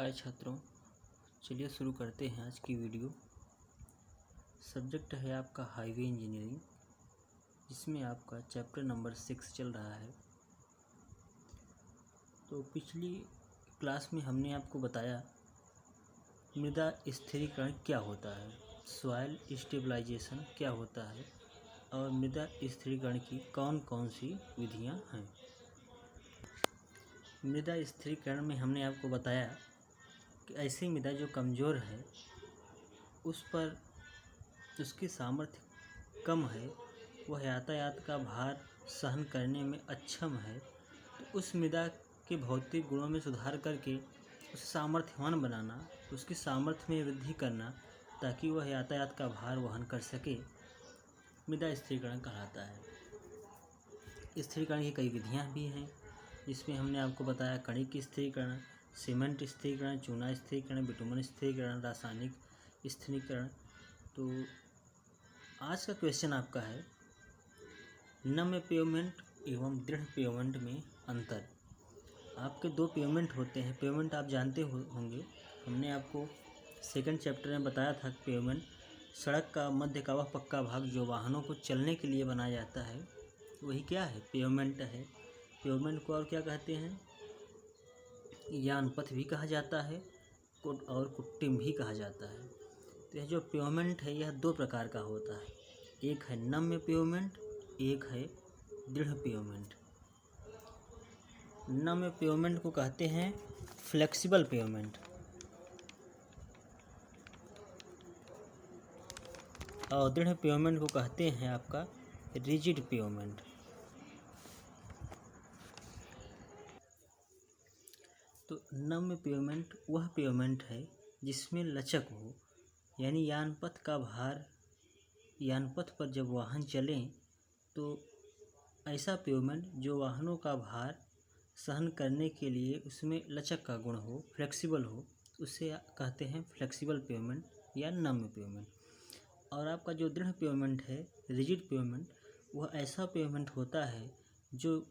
हाय छात्रों, चलिए शुरू करते हैं आज की वीडियो। सब्जेक्ट है आपका हाईवे इंजीनियरिंग, जिसमें आपका चैप्टर नंबर 6 चल रहा है। तो पिछली क्लास में हमने आपको बताया मृदा स्थिरीकरण क्या होता है, सॉइल स्टेबलाइजेशन क्या होता है और मृदा स्थिरीकरण की कौन कौन सी विधियां हैं। मृदा स्थिरीकरण में हमने आपको बताया कि ऐसी मृदा जो कमज़ोर है, उस पर उसकी सामर्थ्य कम है, वह यातायात का भार सहन करने में अक्षम है, तो उस मृदा के भौतिक गुणों में सुधार करके उसे सामर्थ्यवान बनाना, उसकी सामर्थ्य में वृद्धि करना ताकि वह यातायात का भार वहन कर सके, मृदा स्थिरीकरण कहलाता है। स्थिरीकरण की कई विधियां भी हैं, जिसमें हमने आपको बताया कणिक स्थिरीकरण, सीमेंट स्थिरीकरण, चूना स्थिरीकरण, बिटुमन स्थिरीकरण, रासायनिक स्थिरीकरण। तो आज का क्वेश्चन आपका है नम्य पेवमेंट एवं दृढ़ पेवमेंट में अंतर। आपके दो पेवमेंट होते हैं। पेवमेंट आप जानते होंगे, हमने आपको सेकंड चैप्टर में बताया था कि पेवमेंट सड़क का मध्य का वह पक्का भाग जो वाहनों को चलने के लिए बनाया जाता है, वही क्या है, पेवमेंट है। पेवमेंट को और क्या कहते हैं, यानपथ भी कहा जाता है और कुट्टिम भी कहा जाता है। तो यह जो पेवमेंट है यह दो प्रकार का होता है, एक है नम्य पेवमेंट, एक है दृढ़ पेवमेंट। नम्य पेवमेंट को कहते हैं फ्लेक्सिबल पेवमेंट और दृढ़ पेवमेंट को कहते हैं आपका रिजिड पेवमेंट। तो नम्य पेवमेंट वह पेवमेंट है जिसमें लचक हो, यानी यानपथ पर जब वाहन चलें तो ऐसा पेवमेंट जो वाहनों का भार सहन करने के लिए उसमें लचक का गुण हो, फ्लेक्सिबल हो, उसे कहते हैं फ्लेक्सिबल पेवमेंट या नम्य पेवमेंट। और आपका जो दृढ़ पेवमेंट है, रिजिड पेवमेंट, वह ऐसा पेवमेंट होता है जो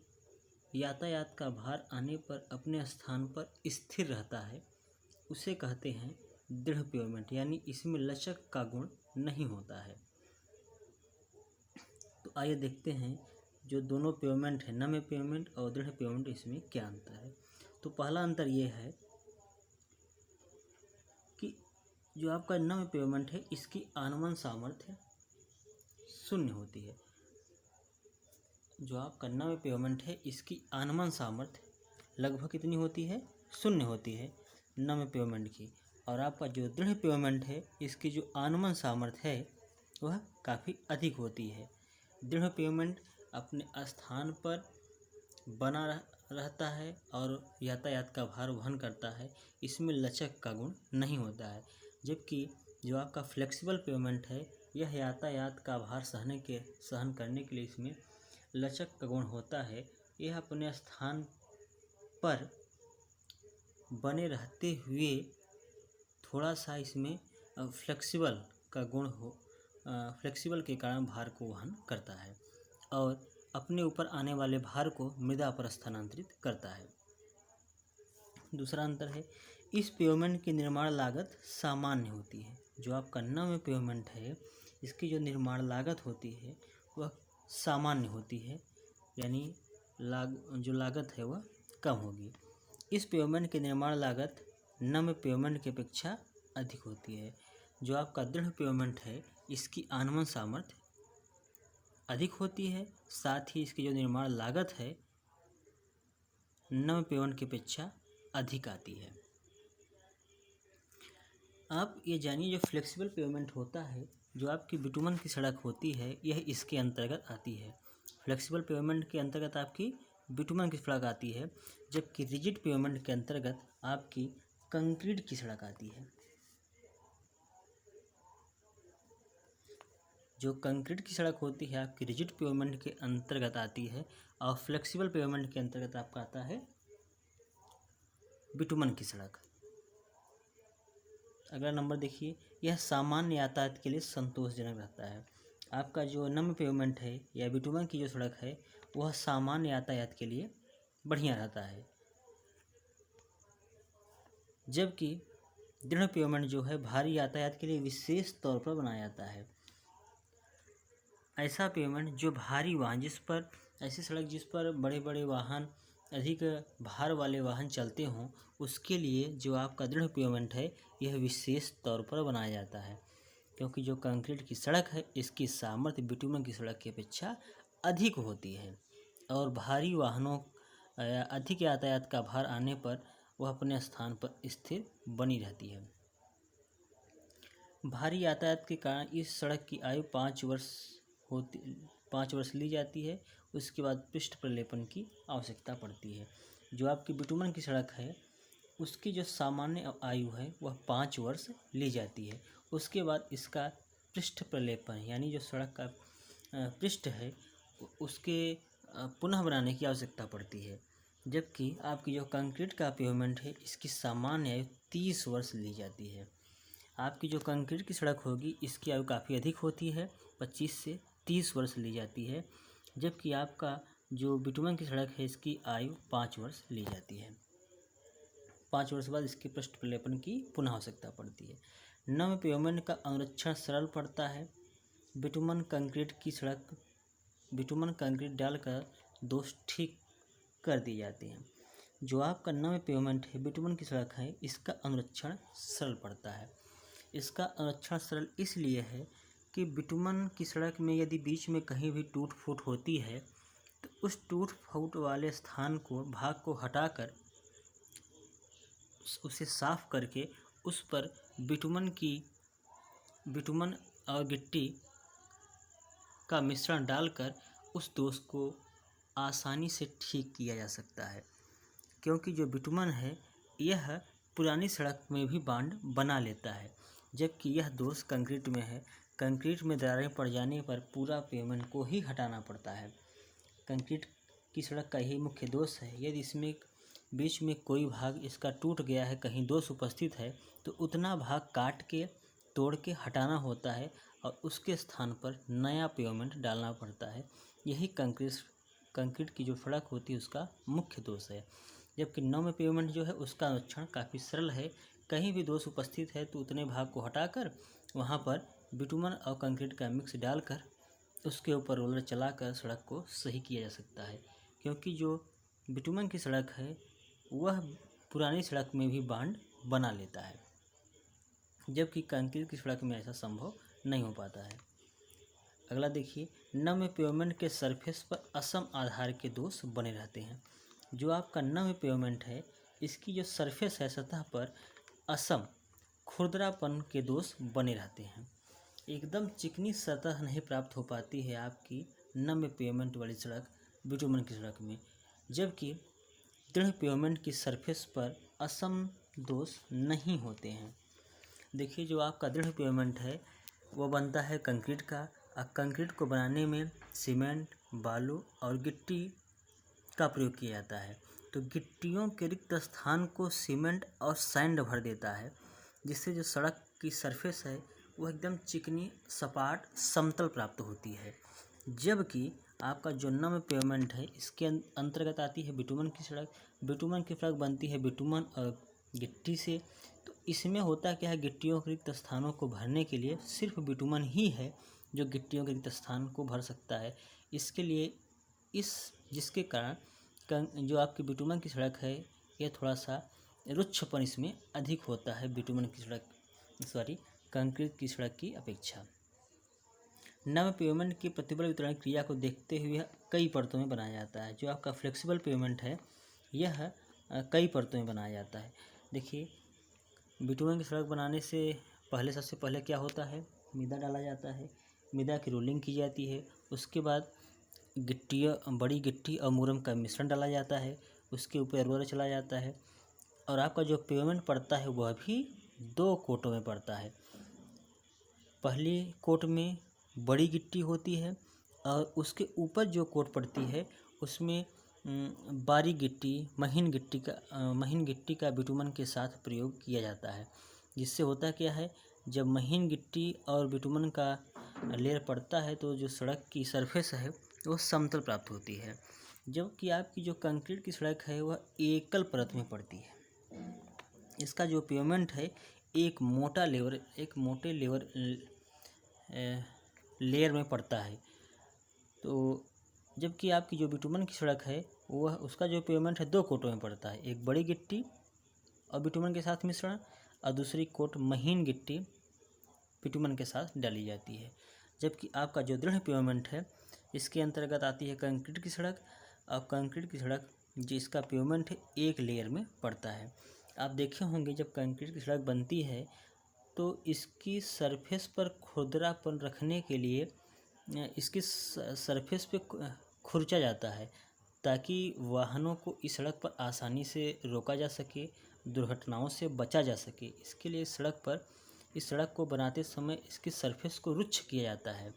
यातायात का भार आने पर अपने स्थान पर स्थिर रहता है, उसे कहते हैं दृढ़ पेवमेंट, यानी इसमें लचक का गुण नहीं होता है। तो आइए देखते हैं जो दोनों पेवमेंट है, नम्य पेवमेंट और दृढ़ पेवमेंट, इसमें क्या अंतर है। तो पहला अंतर ये है कि जो आपका नम्य पेवमेंट है इसकी आनमन सामर्थ्य शून्य होती है। जो आपका नम्य पेवमेंट है इसकी आनमन सामर्थ्य लगभग कितनी होती है, शून्य होती है नम्य पेवमेंट की। और आपका जो दृढ़ पेवमेंट है इसकी जो आनमन सामर्थ्य है वह काफ़ी अधिक होती है। दृढ़ पेवमेंट अपने स्थान पर बना रहता है और यातायात का भार वहन करता है, इसमें लचक का गुण नहीं होता है। जबकि जो आपका फ्लेक्सिबल पेवमेंट है यह यातायात का भार सहन करने के लिए इसमें लचक का गुण होता है। यह अपने स्थान पर बने रहते हुए थोड़ा सा इसमें फ्लेक्सिबल का गुण हो, फ्लेक्सिबल के कारण भार को वहन करता है और अपने ऊपर आने वाले भार को मृदा पर स्थानांतरित करता है। दूसरा अंतर है, इस पेवमेंट की निर्माण लागत सामान्य होती है। जो आपका नम्य पेवमेंट है इसकी जो निर्माण लागत होती है वह सामान्य होती है, यानी जो लागत है वह कम होगी। इस पेवमेंट की निर्माण लागत नम्य पेवमेंट की अपेक्षा अधिक होती है। जो आपका दृढ़ पेवमेंट है इसकी आनमन सामर्थ्य अधिक होती है, साथ ही इसकी जो निर्माण लागत है नम्य पेवमेंट की अपेक्षा अधिक आती है। आप ये जानिए जो फ्लेक्सिबल पेवमेंट होता है, जो आपकी बिटुमन की सड़क होती है यह इसके अंतर्गत आती है। फ्लेक्सिबल पेवमेंट के अंतर्गत आपकी बिटुमन की सड़क आती है, जबकि रिजिड पेवमेंट के अंतर्गत आपकी कंक्रीट की सड़क आती है। जो कंक्रीट की सड़क होती है आपकी रिजिड पेवमेंट के अंतर्गत आती है और फ्लेक्सिबल पेवमेंट के अंतर्गत आपका आता है बिटुमन की सड़क। अगला नंबर देखिए, यह सामान्य यातायात के लिए संतोषजनक रहता है। आपका जो नम्य पेवमेंट है या बिटुमन की जो सड़क है वह सामान्य यातायात के लिए बढ़िया रहता है, जबकि दृढ़ पेवमेंट जो है भारी यातायात के लिए विशेष तौर पर बनाया जाता है। ऐसा पेवमेंट जो भारी वाहन ऐसी सड़क जिस पर बड़े बड़े वाहन, अधिक भार वाले वाहन चलते हों, उसके लिए जो आपका दृढ़ पेवमेंट है यह विशेष तौर पर बनाया जाता है। क्योंकि जो कंक्रीट की सड़क है इसकी सामर्थ्य बिटुमन की सड़क की अपेक्षा अधिक होती है और भारी वाहनों अधिक यातायात का भार आने पर वह अपने स्थान पर स्थिर बनी रहती है। भारी यातायात के कारण इस सड़क की आयु 5 वर्ष ली जाती है। उसके बाद पृष्ठ प्रलेपन की आवश्यकता पड़ती है। जो आपकी बिटुमन की सड़क है उसकी जो सामान्य आयु है वह 5 वर्ष ली जाती है। उसके बाद इसका पृष्ठ प्रलेपन यानी जो सड़क का पृष्ठ है उसके पुनः बनाने की आवश्यकता पड़ती है। जबकि आपकी जो कंक्रीट का पेवमेंट है इसकी सामान्य आयु 30 वर्ष ली जाती है। आपकी जो कंक्रीट की सड़क होगी इसकी आयु काफ़ी अधिक होती है, 25 से 30 वर्ष ली जाती है। जबकि आपका जो बिटुमन की सड़क है इसकी आयु 5 वर्ष ली जाती है। 5 वर्ष बाद इसके पृष्ठ प्रलेपन की पुनः आवश्यकता पड़ती है। नम पेवमेंट का अनुरक्षण सरल पड़ता है। बिटुमन कंक्रीट डालकर दोष ठीक कर दिए जाते हैं। जो आपका नम पेवमेंट है बिटुमन की सड़क है इसका अनुरक्षण सरल पड़ता है। इसका अनुरक्षण सरल इसलिए है कि बिटुमन की सड़क में यदि बीच में कहीं भी टूट फूट होती है तो उस टूट फूट वाले स्थान को भाग को हटाकर उसे साफ करके उस पर बिटुमन और गिट्टी का मिश्रण डालकर उस दोष को आसानी से ठीक किया जा सकता है। क्योंकि जो बिटुमन है यह पुरानी सड़क में भी बांड बना लेता है, जबकि यह दोष कंक्रीट में है। कंक्रीट में दरारें पड़ जाने पर पूरा पेवमेंट को ही हटाना पड़ता है। कंक्रीट की सड़क का यही मुख्य दोष है। यदि इसमें बीच में कोई भाग इसका टूट गया है, कहीं दोष उपस्थित है, तो उतना भाग काट के तोड़ के हटाना होता है और उसके स्थान पर नया पेवमेंट डालना पड़ता है। यही कंक्रीट की जो सड़क होती है उसका मुख्य दोष है। जबकि नम पेवमेंट जो है उसका अनुरक्षण काफ़ी सरल है। कहीं भी दोष उपस्थित है तो उतने भाग को हटाकर वहाँ पर बिटुमन और कंक्रीट का मिक्स डालकर उसके ऊपर रोलर चलाकर सड़क को सही किया जा सकता है। क्योंकि जो बिटुमन की सड़क है वह पुरानी सड़क में भी बांड बना लेता है, जबकि कंक्रीट की सड़क में ऐसा संभव नहीं हो पाता है। अगला देखिए, नम पेवमेंट के सरफेस पर असम आधार के दोष बने रहते हैं। जो आपका नम पेवमेंट है इसकी जो सरफेस है सतह पर असम खुरदरापन के दोष बने रहते हैं। एकदम चिकनी सतह नहीं प्राप्त हो पाती है आपकी नम पेवमेंट वाली सड़क बिटुमन की सड़क में, जबकि दृढ़ पेवमेंट की सरफेस पर असम दोष नहीं होते हैं। देखिए, जो आपका दृढ़ पेवमेंट है वो बनता है कंक्रीट का, और कंक्रीट को बनाने में सीमेंट, बालू और गिट्टी का प्रयोग किया जाता है। तो गिट्टियों के रिक्त स्थान को सीमेंट और सैंड भर देता है, जिससे जो सड़क की सरफेस है वो एकदम चिकनी, सपाट, समतल प्राप्त होती है। जबकि आपका जो नम पेवमेंट है इसके अंतर्गत आती है बिटुमन की सड़क। बिटुमन की सड़क बनती है बिटुमन और गिट्टी से। तो इसमें होता क्या है, गिट्टियों के रिक्त स्थानों को भरने के लिए सिर्फ बिटुमन ही है जो गिट्टियों के रिक्त स्थान को भर सकता है। इसके लिए जिसके कारण जो आपकी बिटुमन की सड़क है ये थोड़ा सा रुक्षपन इसमें अधिक होता है कंक्रीट की सड़क की अपेक्षा। नम पेवमेंट की प्रतिबल वितरण क्रिया को देखते हुए कई परतों में बनाया जाता है। जो आपका फ्लेक्सिबल पेवमेंट है यह कई परतों में बनाया जाता है। देखिए, बिटुमन की सड़क बनाने से सबसे पहले क्या होता है, मिदा डाला जाता है। मिदा की रोलिंग की जाती है। उसके बाद बड़ी गिट्टी और मुरम का मिश्रण डाला जाता है। उसके ऊपर रोलर चला जाता है और आपका जो पेवमेंट पड़ता है वह भी 2 कोटों में पड़ता है। पहली कोट में बड़ी गिट्टी होती है और उसके ऊपर जो कोट पड़ती है उसमें बारीक गिट्टी, महीन गिट्टी का बिटुमन के साथ प्रयोग किया जाता है। जिससे होता क्या है, जब महीन गिट्टी और बिटुमन का लेयर पड़ता है तो जो सड़क की सरफेस है वो समतल प्राप्त होती है। जबकि आपकी जो कंक्रीट की सड़क है वह एकल परत में पड़ती है। इसका जो पेवमेंट है एक मोटे लेयर में पड़ता है। तो जबकि आपकी जो बिटुमन की सड़क है वह उसका जो पेवमेंट है 2 कोटों में पड़ता है, एक बड़ी गिट्टी और बिटुमन के साथ मिश्रण, और दूसरी कोट महीन गिट्टी बिटुमन के साथ डाली जाती है। जबकि आपका जो दृढ़ पेवमेंट है इसके अंतर्गत आती है कंक्रीट की सड़क, और कंक्रीट की सड़क जिसका पेवमेंट है एक लेयर में पड़ता है। आप देखे होंगे जब कंक्रीट की सड़क बनती है तो इसकी सरफेस पर खुरदरापन रखने के लिए इसकी सरफेस पे खुरचा जाता है ताकि वाहनों को इस सड़क पर आसानी से रोका जा सके, दुर्घटनाओं से बचा जा सके। इसके लिए इस सड़क को बनाते समय इसकी सरफेस को रुक्ष किया जाता है।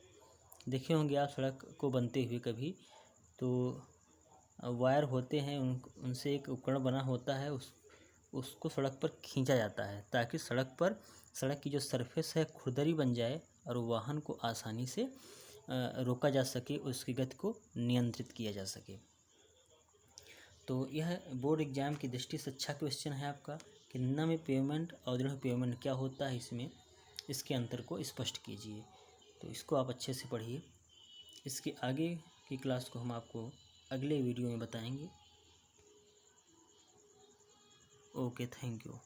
देखे होंगे आप सड़क को बनते हुए कभी, तो वायर होते हैं उनसे एक उपकरण बना होता है, उसको सड़क पर खींचा जाता है ताकि सड़क की जो सरफेस है खुरदरी बन जाए और वाहन को आसानी से रोका जा सके, उसकी गति को नियंत्रित किया जा सके। तो यह बोर्ड एग्जाम की दृष्टि से अच्छा क्वेश्चन है आपका कि नम्य पेवमेंट और दृढ़ पेवमेंट क्या होता है, इसके अंतर को स्पष्ट कीजिए। तो इसको आप अच्छे से पढ़िए। इसके आगे की क्लास को हम आपको अगले वीडियो में बताएंगे। Okay, thank you.